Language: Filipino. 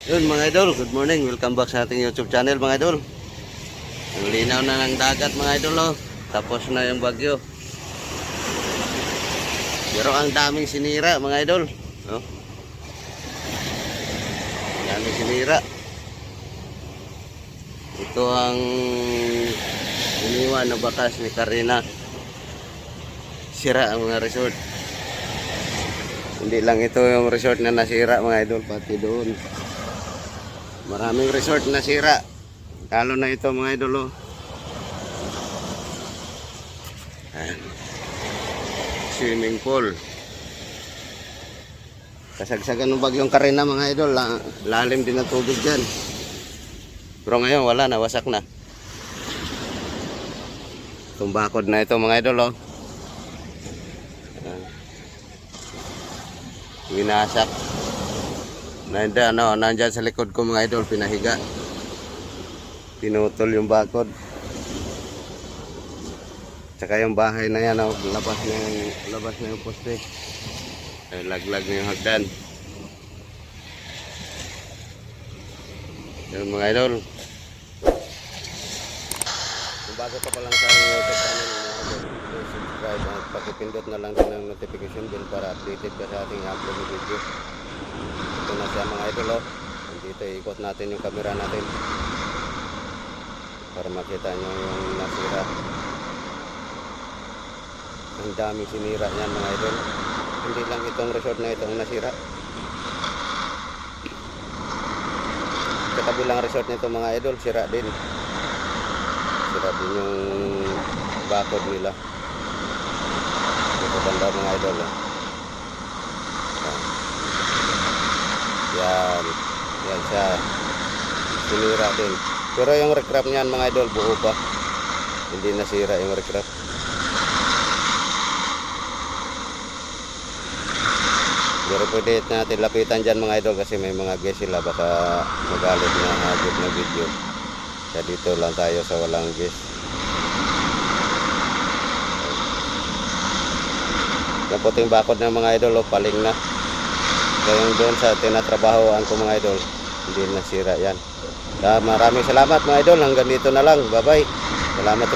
Yun mga idol, good morning. Welcome back sa ating YouTube channel mga idol. Ang linaw na ng dagat mga idol oh. Tapos na yung bagyo. Pero ang daming sinira mga idol. Oh. Daming sinira. Ito ang iniwan na bakas ni Karina. Sira ang mga resort. Hindi lang ito yung resort na nasira mga idol, pati doon. Maraming resort na sira. Lalo na ito mga idol. Swimming pool. Kasagsagan ng bagyong Karina mga idol. Lalim din ang tubig dyan. Pero ngayon wala na, wasak na. Tumbakod na ito mga idol. Winasak. Nandyan sa likod ko mga idol, pinahiga. Pinutol yung bakod. Tsaka yung bahay na yan, labas na yung poste. Ay, laglag na yung hagdan. Yung mga idol. Kung bago pa lang sa YouTube channel, subscribe at pakipindot na lang din ng notification bell para updated ka sa ating upload na video. Ito na siya mga idol. Dito ikot natin yung camera natin para makita nyo yung nasira. Ang daming sinira yan mga idol. Hindi lang itong resort na itong nasira. Sa kabilang resort nito mga idol, sira din. Sira din yung bakod nila. Ito banda mga idol. Yan siya. Sinira din. Pero yung recraft niyan mga idol, buo pa. Hindi nasira yung recraft. Pero pwede natin lapitan dyan mga idol kasi may mga guest sila. Baka magalit na agad na video. Kaya dito lang tayo sa walang guest. Yung puting bakod ng mga idol, paling na. Kaya yung doon sa tinatrabahoan ko mga idol, hindi nasira yan. Maraming salamat mga idol. Hanggang dito na lang. Bye bye. Salamat.